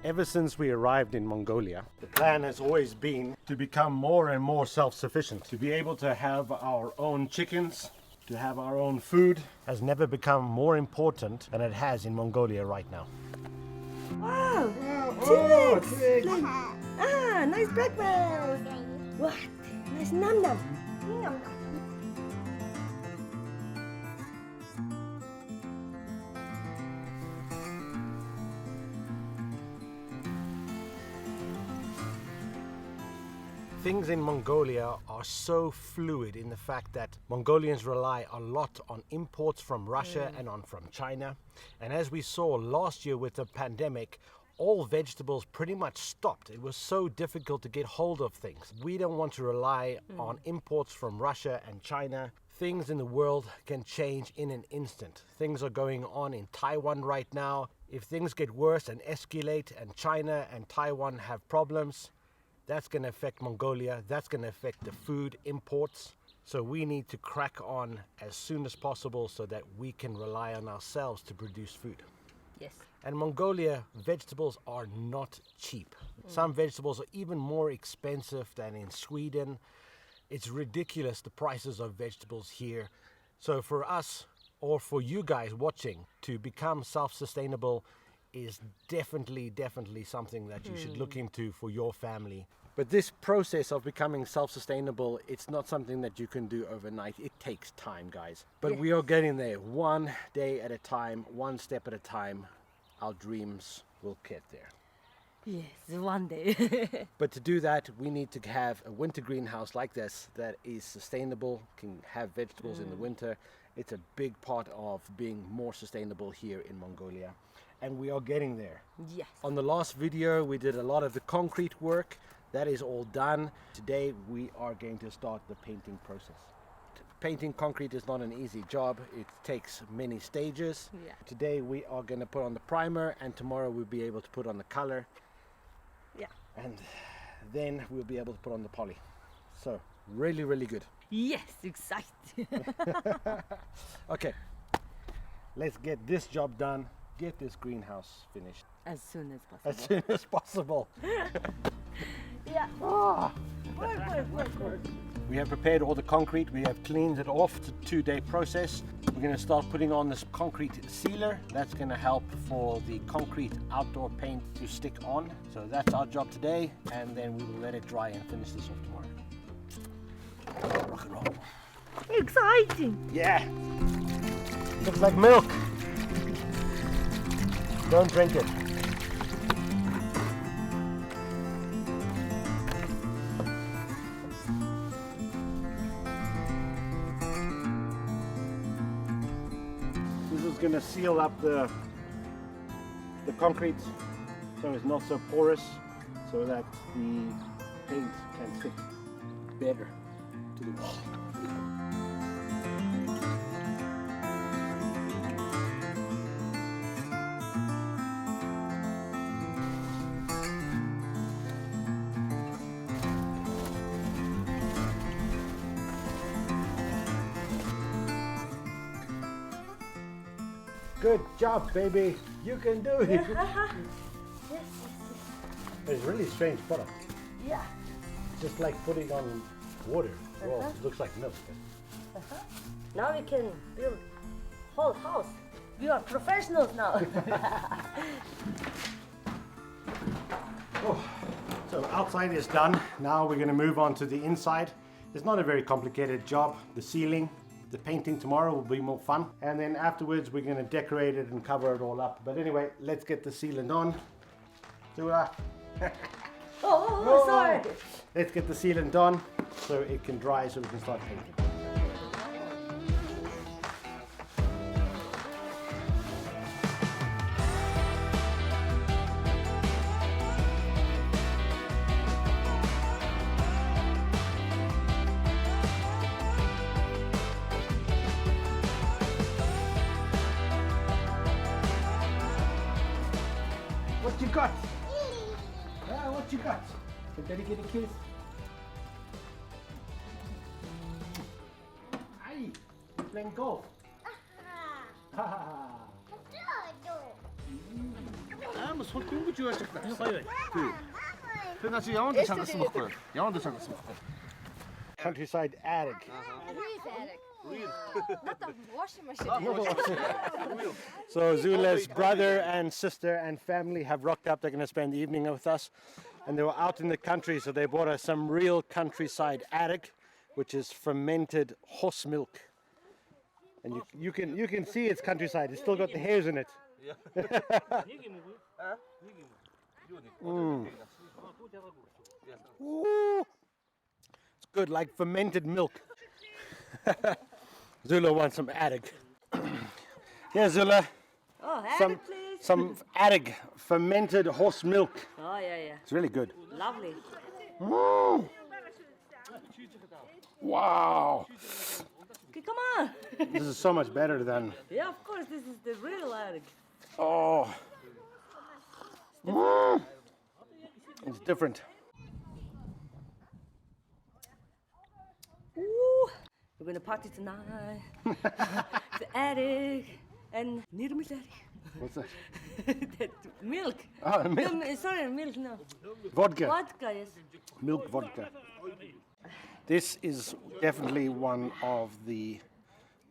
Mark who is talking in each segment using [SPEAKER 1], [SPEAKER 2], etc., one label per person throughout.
[SPEAKER 1] Ever since we arrived in Mongolia, the plan has always been to become more and more self-sufficient. To be able to have our own chickens, to have our own food, has never become more important than it has in Mongolia right now.
[SPEAKER 2] Wow!
[SPEAKER 1] Oh,
[SPEAKER 2] Chickens! Nice breakfast! What? Nice num num! Num.
[SPEAKER 1] Things in Mongolia are so fluid in the fact that Mongolians rely a lot on imports from Russia and from China. And as we saw last year with the pandemic, all vegetables pretty much stopped. It was so difficult to get hold of things. We don't want to rely on imports from Russia and China. Things in the world can change in an instant. Things are going on in Taiwan right now. If things get worse and escalate and China and Taiwan have problems, that's going to affect Mongolia, that's going to affect the food imports. So we need to crack on as soon as possible so that we can rely on ourselves to produce food.
[SPEAKER 2] Yes.
[SPEAKER 1] And Mongolia, vegetables are not cheap. Some vegetables are even more expensive than in Sweden. It's ridiculous, the prices of vegetables here. So for us, or for you guys watching, to become self-sustainable is definitely something that you should look into for your family. But this process of becoming self-sustainable, it's not something that you can do overnight. It takes time, guys. But we are getting there, one day at a time, one step at a time. Our dreams will get there.
[SPEAKER 2] Yes, one day.
[SPEAKER 1] But to do that, we need to have a winter greenhouse like this that is sustainable, can have vegetables in the winter. It's a big part of being more sustainable here in Mongolia. And we are getting there.
[SPEAKER 2] Yes.
[SPEAKER 1] On the last video, we did a lot of the concrete work. That is all done. Today, we are going to start the painting process. Painting concrete is not an easy job. It takes many stages.
[SPEAKER 2] Yeah.
[SPEAKER 1] Today, we are going to put on the primer, and tomorrow we'll be able to put on the color.
[SPEAKER 2] Yeah.
[SPEAKER 1] And then we'll be able to put on the poly. So, really good.
[SPEAKER 2] Yes, exactly.
[SPEAKER 1] Okay, let's get this job done. Get this greenhouse finished
[SPEAKER 2] As soon as possible.
[SPEAKER 1] as soon as possible.
[SPEAKER 2] Yeah.
[SPEAKER 1] Ah.
[SPEAKER 2] Work.
[SPEAKER 1] We have prepared all the concrete. We have cleaned it off. It's a 2-day process. We're going to start putting on this concrete sealer. That's going to help for the concrete outdoor paint to stick on. So that's our job today, and then we will let it dry and finish this off tomorrow. Rock and roll.
[SPEAKER 2] Exciting.
[SPEAKER 1] Yeah. Looks like milk. Don't drink it. This is going to seal up the concrete so it's not so porous, so that the paint can stick better to the wall. Good job, baby. You can do it.
[SPEAKER 2] Yes.
[SPEAKER 1] It's a really strange product.
[SPEAKER 2] Yeah.
[SPEAKER 1] Just like putting on water. Well, it looks like milk.
[SPEAKER 2] Now we can build whole house. We are professionals now.
[SPEAKER 1] So outside is done. Now we're going to move on to the inside. It's not a very complicated job. The ceiling, the painting tomorrow will be more fun. And then afterwards we're going to decorate it and cover it all up. But anyway, let's get the sealant on.
[SPEAKER 2] Oh, sorry.
[SPEAKER 1] Let's get the sealant on so it can dry so we can start painting. What you got? Yeah, what you got? Can Daddy get a kiss? Aye, you're playing golf.
[SPEAKER 3] 한번 손 빙고 쥐어졌다. 나 지금 양원도 잠깐 쓰먹고. 양원도 잠깐 쓰먹고.
[SPEAKER 1] Countryside attic.
[SPEAKER 2] Not the washing machine.
[SPEAKER 1] So Zula's brother and sister and family have rocked up. They're going to spend the evening with us. And they were out in the country, so they bought us some real countryside attic, which is fermented horse milk. And you can see it's countryside. It's still got the hairs in it. Ooh. It's good, like fermented milk. Zula wants some attic. Here, Zula.
[SPEAKER 2] Oh, have it, please.
[SPEAKER 1] Some attic fermented horse milk.
[SPEAKER 2] Oh, yeah.
[SPEAKER 1] It's really good.
[SPEAKER 2] Lovely.
[SPEAKER 1] Wow.
[SPEAKER 2] Okay, come on.
[SPEAKER 1] This is so much better than.
[SPEAKER 2] Yeah, of course, this is the real attic.
[SPEAKER 1] Oh. It's different.
[SPEAKER 2] Ooh, we're gonna party tonight. The attic and attic.
[SPEAKER 1] What's that?
[SPEAKER 2] That milk.
[SPEAKER 1] Oh, milk.
[SPEAKER 2] No, sorry, milk, no.
[SPEAKER 1] Vodka.
[SPEAKER 2] Vodka, yes.
[SPEAKER 1] Milk vodka. This is definitely one of the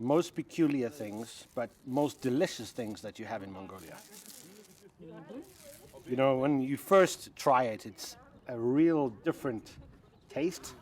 [SPEAKER 1] most peculiar things, but most delicious things that you have in Mongolia. You know, when you first try it, it's a real different taste.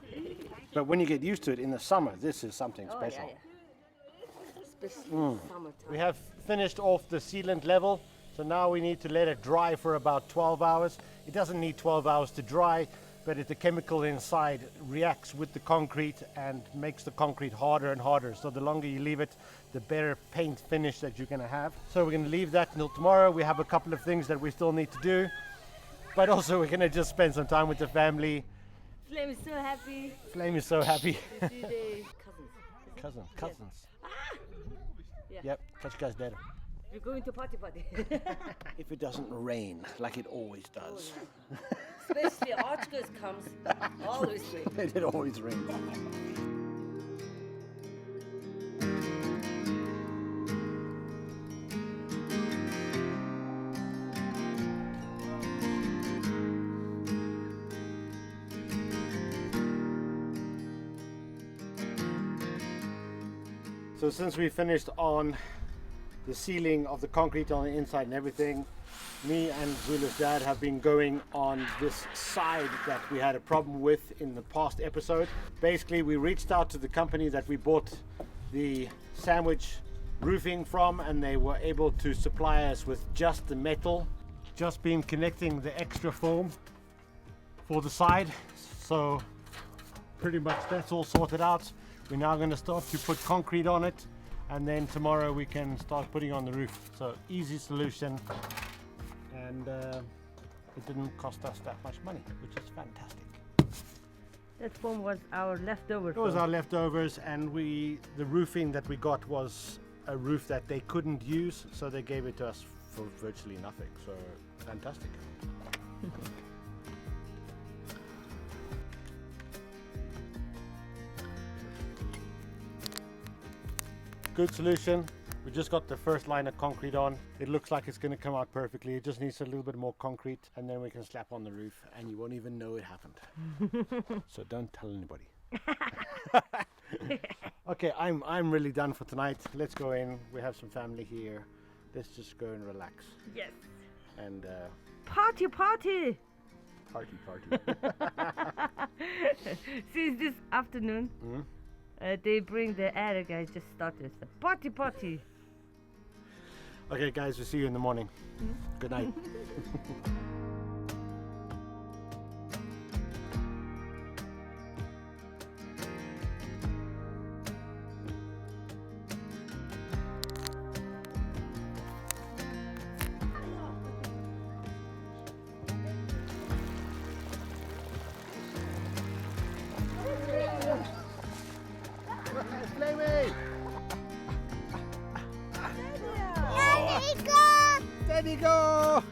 [SPEAKER 1] But when you get used to it in the summer, this is something special.
[SPEAKER 2] Oh, yeah. Especially summertime.
[SPEAKER 1] We have finished off the sealant level, so now we need to let it dry for about 12 hours. It doesn't need 12 hours to dry, but the chemical inside reacts with the concrete and makes the concrete harder and harder. So the longer you leave it, the better paint finish that you're gonna have. So we're gonna leave that until tomorrow. We have a couple of things that we still need to do, but also we're gonna just spend some time with the family.
[SPEAKER 2] Flame is so happy.
[SPEAKER 1] Flame is so happy.
[SPEAKER 2] To see the cousins.
[SPEAKER 1] Cousins.
[SPEAKER 2] Yeah.
[SPEAKER 1] Yep, catch you guys later.
[SPEAKER 2] We're going to party.
[SPEAKER 1] If it doesn't rain, like it always does.
[SPEAKER 2] Especially Archgoes comes, always rain.
[SPEAKER 1] It always rains. So since we finished on the sealing of the concrete on the inside and everything, me and Zula's dad have been going on this side that we had a problem with in the past episode. Basically, we reached out to the company that we bought the sandwich roofing from, and they were able to supply us with just the metal. Just been connecting the extra foam for the side, so pretty much that's all sorted out. We're now going to start to put concrete on it, and then tomorrow we can start putting on the roof. So easy solution, and it didn't cost us that much money, which is fantastic.
[SPEAKER 2] That foam was our leftover.
[SPEAKER 1] It was our leftovers, and the roofing that we got was a roof that they couldn't use, so they gave it to us for virtually nothing. So fantastic. Good solution. We just got the first line of concrete on. It looks like it's going to come out perfectly. It just needs a little bit more concrete, and then we can slap on the roof, and you won't even know it happened. So don't tell anybody. Okay, I'm really done for tonight. Let's go in. We have some family here. Let's just go and relax.
[SPEAKER 2] Yes.
[SPEAKER 1] And
[SPEAKER 2] Party.
[SPEAKER 1] party.
[SPEAKER 2] Since this afternoon, they bring the attic. I just started the party.
[SPEAKER 1] Okay, guys, we'll see you in the morning. Good night. There you go!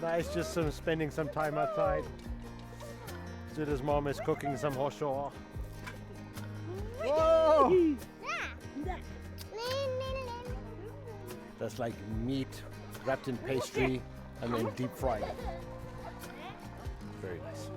[SPEAKER 1] Nice, just spending some time outside. Zula's mom is cooking some horshaw. Whoa! That's like meat wrapped in pastry and then deep fried. Very nice.